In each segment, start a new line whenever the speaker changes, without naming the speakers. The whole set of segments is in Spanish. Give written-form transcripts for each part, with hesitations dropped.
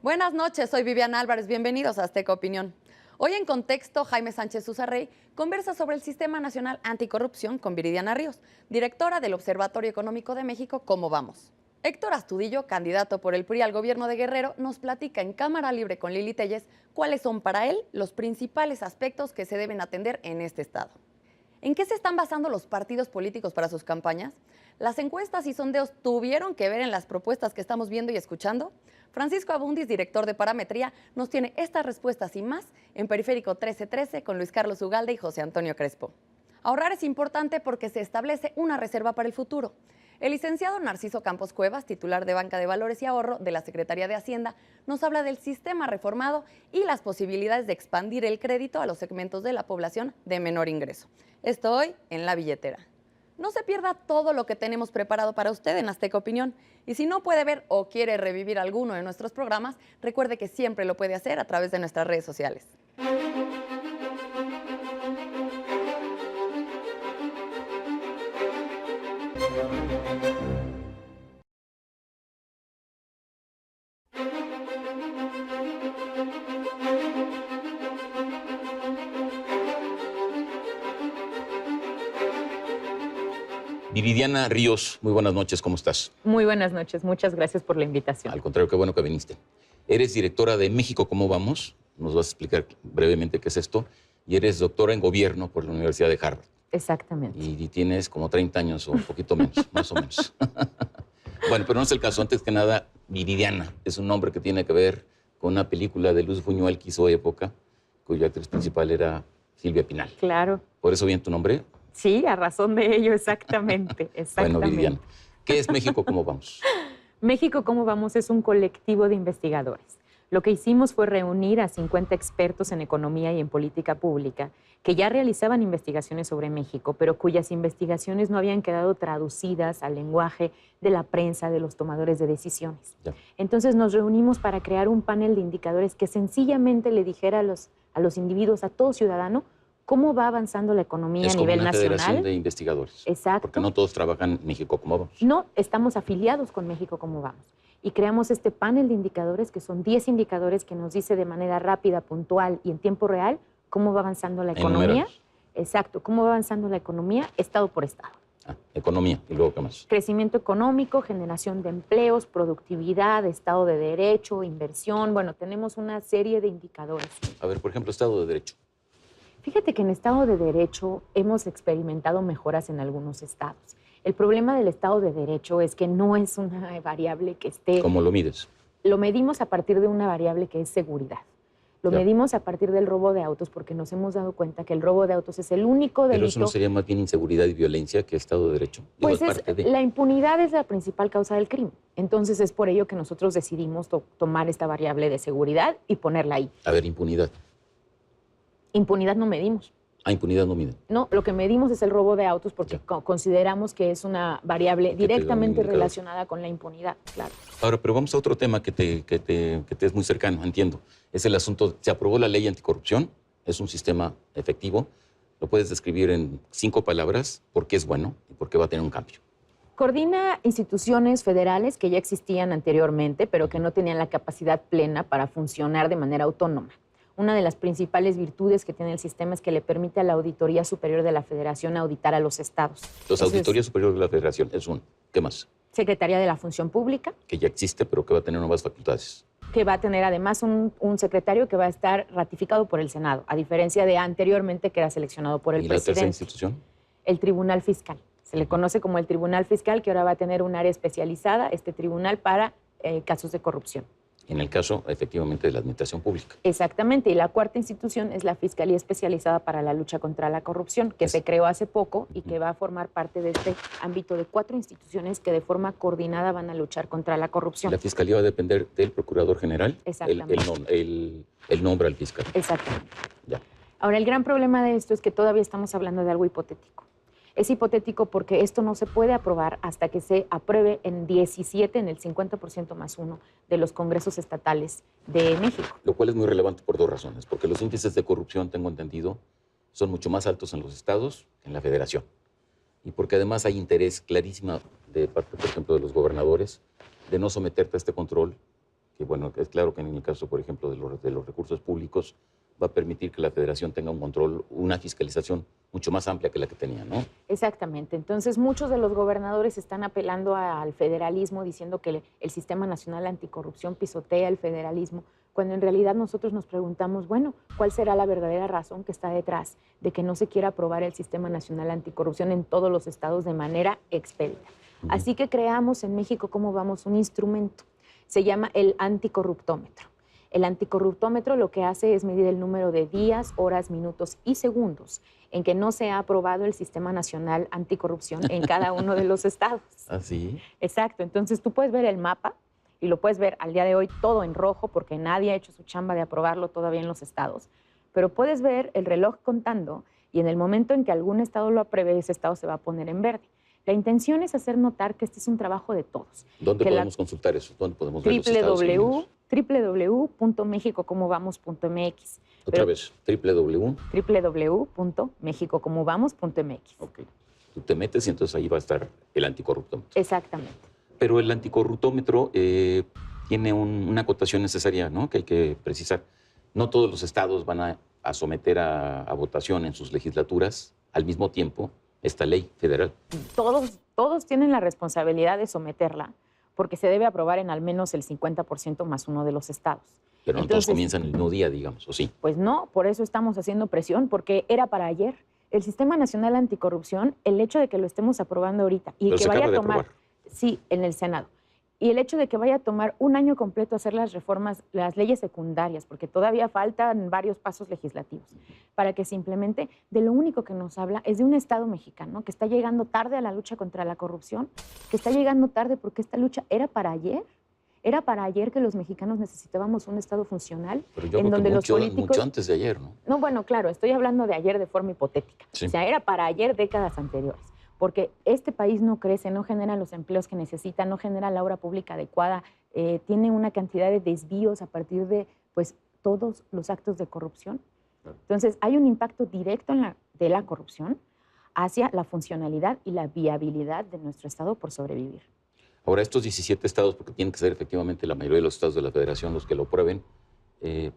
Buenas noches, soy Viviana Álvarez, bienvenidos a Azteca Opinión. Hoy en Contexto, Jaime Sánchez Uzarrey conversa sobre el Sistema Nacional Anticorrupción con Viridiana Ríos, directora del Observatorio Económico de México, ¿Cómo vamos? Héctor Astudillo, candidato por el PRI al gobierno de Guerrero, nos platica en Cámara Libre con Lili Telles cuáles son para él los principales aspectos que se deben atender en este estado. ¿En qué se están basando los partidos políticos para sus campañas? ¿Las encuestas y sondeos tuvieron que ver en las propuestas que estamos viendo y escuchando? Francisco Abundis, director de Parametría, nos tiene estas respuestas y más en Periférico 1313 con Luis Carlos Ugalde y José Antonio Crespo. Ahorrar es importante porque se establece una reserva para el futuro. El licenciado Narciso Campos Cuevas, titular de Banca de Valores y Ahorro de la Secretaría de Hacienda, nos habla del sistema reformado y las posibilidades de expandir el crédito a los segmentos de la población de menor ingreso. Esto hoy en La Billetera. No se pierda todo lo que tenemos preparado para usted en Azteca Opinión. Y si no puede ver o quiere revivir alguno de nuestros programas, recuerde que siempre lo puede hacer a través de nuestras redes sociales.
Viridiana Ríos, muy buenas noches, ¿cómo estás?
Muy buenas noches, muchas gracias por la invitación.
Al contrario, qué bueno que viniste. Eres directora de México, ¿cómo vamos? Nos vas a explicar brevemente qué es esto. Y eres doctora en gobierno por la Universidad de Harvard.
Exactamente.
Y tienes como 30 años o un poquito menos, más o menos. Bueno, pero no es el caso. Antes que nada, Viridiana es un nombre que tiene que ver con una película de Luz Buñuel que hizo época, cuya actriz principal era Silvia Pinal.
Claro.
¿Por eso viene tu nombre?
Sí, a razón de ello, exactamente.
Bueno, Viridiana, ¿qué es México, cómo vamos?
México, ¿cómo vamos? Es un colectivo de investigadores. Lo que hicimos fue reunir a 50 expertos en economía y en política pública que ya realizaban investigaciones sobre México, pero cuyas investigaciones no habían quedado traducidas al lenguaje de la prensa, de los tomadores de decisiones.
Ya.
Entonces nos reunimos para crear un panel de indicadores que sencillamente le dijera a los individuos, a todo ciudadano, cómo va avanzando la economía a nivel nacional.
Es como una federación de investigadores.
Exacto.
Porque no todos trabajan en México, ¿cómo vamos?
No, estamos afiliados con México, ¿cómo vamos? Y creamos este panel de indicadores, que son 10 indicadores que nos dice de manera rápida, puntual y en tiempo real cómo va avanzando la economía.
Enumerados.
Exacto, cómo va avanzando la economía, estado por estado.
Economía, y luego, ¿qué más?
Crecimiento económico, generación de empleos, productividad, Estado de Derecho, inversión. Bueno, tenemos una serie de indicadores.
A ver, por ejemplo, Estado de Derecho.
Fíjate que en Estado de Derecho hemos experimentado mejoras en algunos estados. El problema del Estado de Derecho es que no es una variable que esté...
¿Cómo lo mides?
Lo medimos a partir de una variable que es seguridad. Lo
Ya.
medimos a partir del robo de autos porque nos hemos dado cuenta que el robo de autos es el único delito...
¿Pero eso no sería más bien inseguridad y violencia que Estado de Derecho? Digo,
Pues
es parte de...
la impunidad es la principal causa del crimen. Entonces es por ello que nosotros decidimos tomar esta variable de seguridad y ponerla ahí.
A ver, impunidad.
Impunidad no medimos.
Impunidad no miden.
No, lo que medimos es el robo de autos porque
Ya.
Consideramos que es una variable
Que te da un
directamente
indicador.
relacionada con la impunidad, claro.
Ahora, pero vamos a otro tema que te es muy cercano, entiendo. Es el asunto, se aprobó la ley anticorrupción, es un sistema efectivo. ¿Lo puedes describir en 5 palabras? ¿Por qué es bueno y por qué va a tener un cambio?
Coordina instituciones federales que ya existían anteriormente, pero que no tenían la capacidad plena para funcionar de manera autónoma. Una de las principales virtudes que tiene el sistema es que le permite a la Auditoría Superior de la Federación auditar a los estados.
Los Auditorías Superiores de la Federación es uno. ¿Qué más?
Secretaría de la Función Pública,
Que ya existe, pero que va a tener nuevas facultades.
que va a tener además un secretario que va a estar ratificado por el Senado, a diferencia de anteriormente que era seleccionado por el
¿Y la tercera
presidente.
institución?
El Tribunal Fiscal. Se le conoce como el Tribunal Fiscal, que ahora va a tener un área especializada, este tribunal, para casos de corrupción.
En el caso, efectivamente, de la administración pública.
Exactamente, y la cuarta institución es la Fiscalía Especializada para la Lucha contra la Corrupción, que se creó hace poco y que va a formar parte de este ámbito de 4 instituciones que de forma coordinada van a luchar contra la corrupción.
La Fiscalía va a depender del Procurador General.
Exactamente.
El nombra al fiscal.
Exactamente.
Ya.
Ahora, el gran problema de esto es que todavía estamos hablando de algo hipotético. Es hipotético porque esto no se puede aprobar hasta que se apruebe en 17, en el 50% más 1 de los congresos estatales de México.
Lo cual es muy relevante por 2 razones. Porque los índices de corrupción, tengo entendido, son mucho más altos en los estados que en la federación. Y porque además hay interés clarísimo de parte, por ejemplo, de los gobernadores de no someterte a este control que bueno, es claro que en el caso, por ejemplo, de los recursos públicos, va a permitir que la federación tenga un control, una fiscalización mucho más amplia que la que tenía, ¿no?
Exactamente. Entonces, muchos de los gobernadores están apelando al federalismo, diciendo que el Sistema Nacional Anticorrupción pisotea el federalismo, cuando en realidad nosotros nos preguntamos, bueno, ¿cuál será la verdadera razón que está detrás de que no se quiera aprobar el Sistema Nacional Anticorrupción en todos los estados de manera expedita? Así que creamos en México, ¿cómo vamos? Un instrumento. Se llama el anticorruptómetro. El anticorruptómetro lo que hace es medir el número de días, horas, minutos y segundos en que no se ha aprobado el Sistema Nacional Anticorrupción en cada uno de los estados.
¿Ah, sí?
Exacto. Entonces tú puedes ver el mapa y lo puedes ver al día de hoy todo en rojo porque nadie ha hecho su chamba de aprobarlo todavía en los estados. Pero puedes ver el reloj contando y en el momento en que algún estado lo apruebe, ese estado se va a poner en verde. La intención es hacer notar que este es un trabajo de todos.
¿Dónde podemos consultar eso? ¿Dónde podemos ver los Estados Unidos?
www.mexicocomovamos.mx.
Otra vez,
www.mexicocomovamos.mx.
Ok. Tú te metes y entonces ahí va a estar el anticorruptómetro.
Exactamente.
Pero el anticorruptómetro tiene una acotación necesaria, ¿no? Que hay que precisar. No todos los estados van a someter a votación en sus legislaturas al mismo tiempo esta ley federal.
Todos tienen la responsabilidad de someterla porque se debe aprobar en al menos el 50% más uno de los estados.
Pero no todos comienzan el mismo día, digamos, ¿o sí?
Pues no, por eso estamos haciendo presión, porque era para ayer. El Sistema Nacional Anticorrupción, el hecho de que lo estemos aprobando ahorita y
Pero
que
se
vaya a
acaba de
tomar,
aprobar.
sí, en el Senado, y el hecho de que vaya a tomar un año completo hacer las reformas, las leyes secundarias, porque todavía faltan varios pasos legislativos, para que se implemente, de lo único que nos habla es de un Estado mexicano que está llegando tarde a la lucha contra la corrupción, que está llegando tarde porque esta lucha era para ayer. Era para ayer que los mexicanos necesitábamos un Estado funcional
Pero yo
en
creo
donde
que
los
mucho,
políticos...
mucho antes de ayer, ¿no?
No, bueno, claro, estoy hablando de ayer de forma hipotética.
Sí.
O sea, era para ayer décadas anteriores. Porque este país no crece, no genera los empleos que necesita, no genera la obra pública adecuada, tiene una cantidad de desvíos a partir de pues, todos los actos de corrupción. Entonces, hay un impacto directo de la corrupción hacia la funcionalidad y la viabilidad de nuestro Estado por sobrevivir.
Ahora, estos 17 estados, porque tienen que ser efectivamente la mayoría de los estados de la federación los que lo prueben,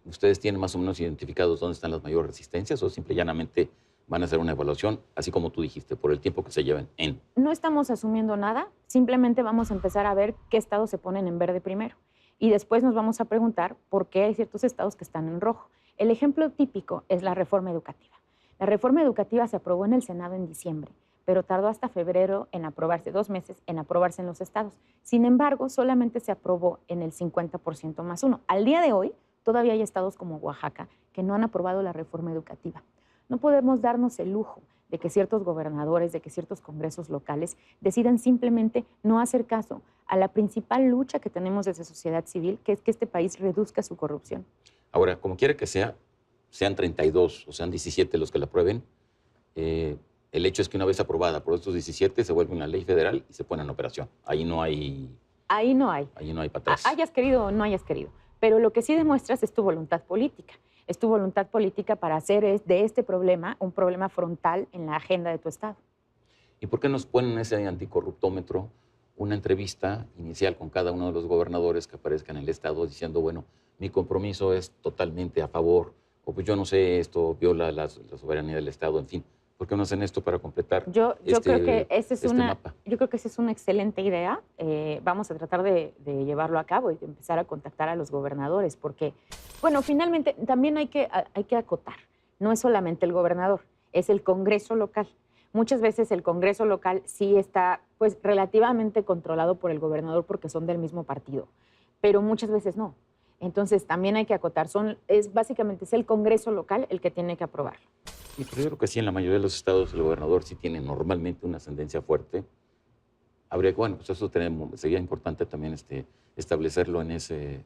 ¿ustedes tienen más o menos identificados dónde están las mayores resistencias o simple y llanamente van a hacer una evaluación, así como tú dijiste, por el tiempo que se lleven en?
No estamos asumiendo nada, simplemente vamos a empezar a ver qué estados se ponen en verde primero. Y después nos vamos a preguntar por qué hay ciertos estados que están en rojo. El ejemplo típico es la reforma educativa. La reforma educativa se aprobó en el Senado en diciembre, pero tardó hasta febrero en aprobarse, 2 meses en aprobarse en los estados. Sin embargo, solamente se aprobó en el 50% más uno. Al día de hoy, todavía hay estados como Oaxaca que no han aprobado la reforma educativa. No podemos darnos el lujo de que ciertos gobernadores, de que ciertos congresos locales decidan simplemente no hacer caso a la principal lucha que tenemos desde sociedad civil, que es que este país reduzca su corrupción.
Ahora, como quiera que sea, sean 32 o sean 17 los que la aprueben, el hecho es que una vez aprobada por estos 17 se vuelve una ley federal y se pone en operación. Ahí no hay para atrás.
Hayas querido o no hayas querido. Pero lo que sí demuestras es tu voluntad política. Es tu voluntad política para hacer de este problema un problema frontal en la agenda de tu Estado.
¿Y por qué nos ponen en ese anticorruptómetro una entrevista inicial con cada uno de los gobernadores que aparezcan en el Estado diciendo, bueno, mi compromiso es totalmente a favor, o pues yo no sé, esto viola la soberanía del Estado, en fin? ¿Por qué no hacen esto para completar
yo creo que
mapa?
Yo creo que esa es una excelente idea. Vamos a tratar de llevarlo a cabo y de empezar a contactar a los gobernadores, porque, bueno, finalmente también hay que acotar. No es solamente el gobernador, es el Congreso local. Muchas veces el Congreso local sí está pues, relativamente controlado por el gobernador porque son del mismo partido, pero muchas veces no. Entonces también hay que acotar. Básicamente es el Congreso local el que tiene que aprobarlo.
Sí, pero yo creo que sí, en la mayoría de los estados el gobernador sí tiene normalmente una ascendencia fuerte. Habría que, bueno, pues eso sería importante también establecerlo en ese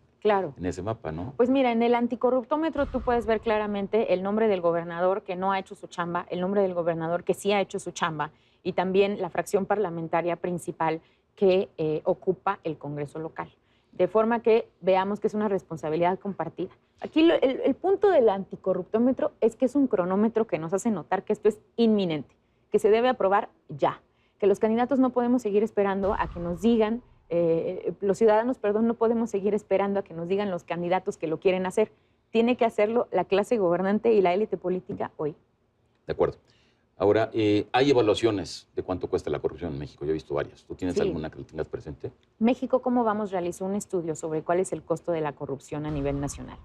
mapa, ¿no?
Pues mira, en el anticorruptómetro tú puedes ver claramente el nombre del gobernador que no ha hecho su chamba, el nombre del gobernador que sí ha hecho su chamba y también la fracción parlamentaria principal que ocupa el Congreso local. De forma que veamos que es una responsabilidad compartida. Aquí el punto del anticorruptómetro es que es un cronómetro que nos hace notar que esto es inminente, que se debe aprobar ya, que los candidatos no podemos seguir esperando a que nos digan Los ciudadanos, perdón, no podemos seguir esperando a que nos digan los candidatos que lo quieren hacer. Tiene que hacerlo la clase gobernante y la élite política hoy.
De acuerdo. Ahora, hay evaluaciones de cuánto cuesta la corrupción en México. Yo he visto varias. ¿Tú tienes
Sí.
alguna que lo tengas presente?
México, ¿cómo vamos? Realizó un estudio sobre cuál es el costo de la corrupción a nivel nacional.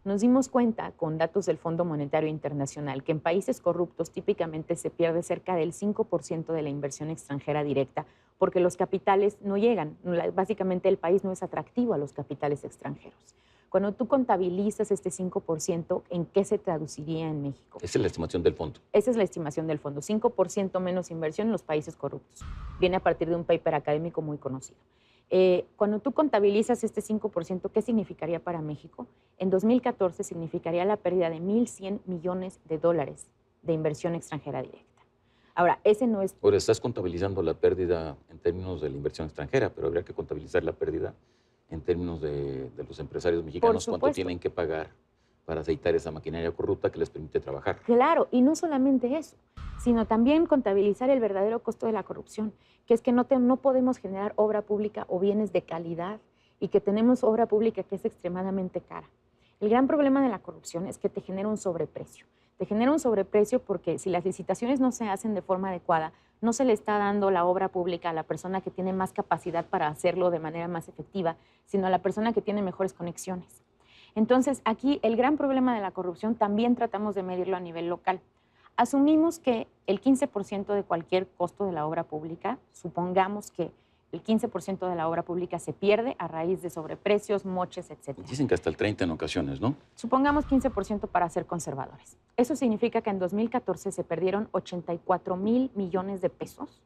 Nos dimos cuenta, con datos del Fondo Monetario Internacional, que en países corruptos típicamente se pierde cerca del 5% de la inversión extranjera directa porque los capitales no llegan. Básicamente el país no es atractivo a los capitales extranjeros. Cuando tú contabilizas este 5%, ¿en qué se traduciría en México?
Esa es la estimación del fondo.
Esa es la estimación del fondo. 5% menos inversión en los países corruptos. Viene a partir de un paper académico muy conocido. Cuando tú contabilizas este 5%, ¿qué significaría para México? En 2014 significaría la pérdida de 1.100 millones de dólares de inversión extranjera directa. Ahora, ese no es...
Ahora, estás contabilizando la pérdida en términos de la inversión extranjera, pero habría que contabilizar la pérdida en términos de los empresarios mexicanos, cuánto
supuesto.
tienen que pagar para aceitar esa maquinaria corrupta que les permite trabajar.
Claro, y no solamente eso, sino también contabilizar el verdadero costo de la corrupción, que es que no podemos generar obra pública o bienes de calidad y que tenemos obra pública que es extremadamente cara. El gran problema de la corrupción es que te genera un sobreprecio. Te genera un sobreprecio porque si las licitaciones no se hacen de forma adecuada, no se le está dando la obra pública a la persona que tiene más capacidad para hacerlo de manera más efectiva, sino a la persona que tiene mejores conexiones. Entonces, aquí el gran problema de la corrupción también tratamos de medirlo a nivel local. Asumimos que el 15% de cualquier costo de la obra pública, supongamos que el 15% de la obra pública se pierde a raíz de sobreprecios, moches, etc.
Dicen que hasta el 30% en ocasiones, ¿no?
Supongamos 15% para ser conservadores. Eso significa que en 2014 se perdieron 84,000 millones de pesos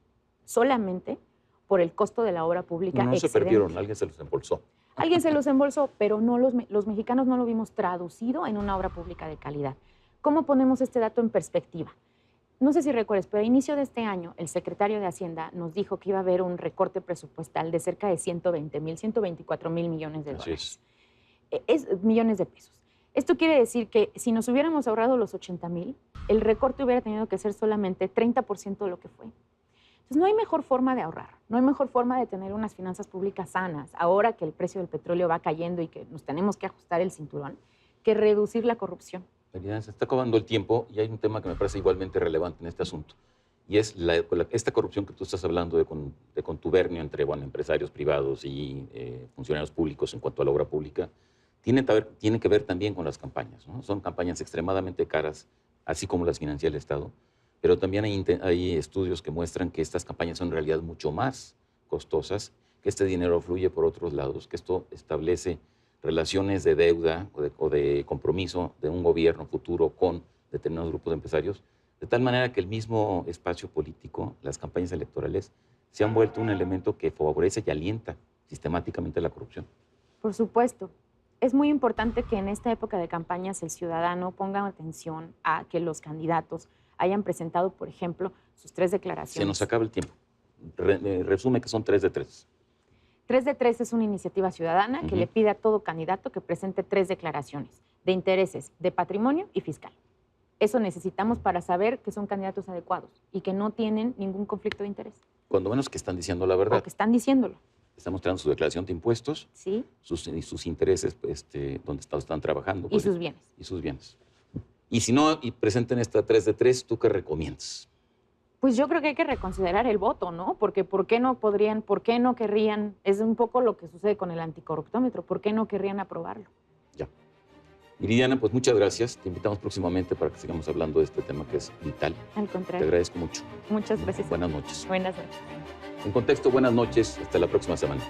solamente por el costo de la obra pública.
No se perdieron, alguien se los embolsó.
Alguien se los embolsó, pero no los mexicanos no lo vimos traducido en una obra pública de calidad. ¿Cómo ponemos este dato en perspectiva? No sé si recuerdes, pero a inicio de este año el secretario de Hacienda nos dijo que iba a haber un recorte presupuestal de cerca de 124,000 millones de dólares. Millones de pesos. Esto quiere decir que si nos hubiéramos ahorrado los 80,000, el recorte hubiera tenido que ser solamente 30% de lo que fue. Entonces, no hay mejor forma de ahorrar, no hay mejor forma de tener unas finanzas públicas sanas, ahora que el precio del petróleo va cayendo y que nos tenemos que ajustar el cinturón, que reducir la corrupción.
María, se está acabando el tiempo y hay un tema que me parece igualmente relevante en este asunto. Y es esta corrupción que tú estás hablando de contubernio entre empresarios privados y funcionarios públicos en cuanto a la obra pública, tiene que ver también con las campañas, ¿no? Son campañas extremadamente caras, así como las financia el Estado, pero también hay estudios que muestran que estas campañas son en realidad mucho más costosas, que este dinero fluye por otros lados, que esto establece relaciones de deuda o de compromiso de un gobierno futuro con determinados grupos de empresarios, de tal manera que el mismo espacio político, las campañas electorales, se han vuelto un elemento que favorece y alienta sistemáticamente la corrupción.
Por supuesto. Es muy importante que en esta época de campañas el ciudadano ponga atención a que los candidatos hayan presentado, por ejemplo, sus 3 declaraciones.
Se nos acaba el tiempo. Resume que son 3 de 3.
3 de 3 es una iniciativa ciudadana que le pide a todo candidato que presente 3 declaraciones de intereses, de patrimonio y fiscal. Eso necesitamos para saber que son candidatos adecuados y que no tienen ningún conflicto de interés.
Cuando menos que están diciendo la verdad.
O que están diciéndolo.
Están mostrando su declaración de impuestos,
sí,
sus intereses, donde están trabajando.
Y sus bienes.
Y sus bienes. Y si no presenten esta 3 de 3, ¿tú qué recomiendas?
Pues yo creo que hay que reconsiderar el voto, ¿no? Porque ¿por qué no querrían? Es un poco lo que sucede con el anticorruptómetro. ¿Por qué no querrían aprobarlo?
Ya. Viridiana, pues muchas gracias. Te invitamos próximamente para que sigamos hablando de este tema que es vital.
Al
Te
contrario.
agradezco mucho.
Muchas gracias.
Buenas noches.
Buenas noches.
En Contexto, buenas noches. Hasta la próxima semana.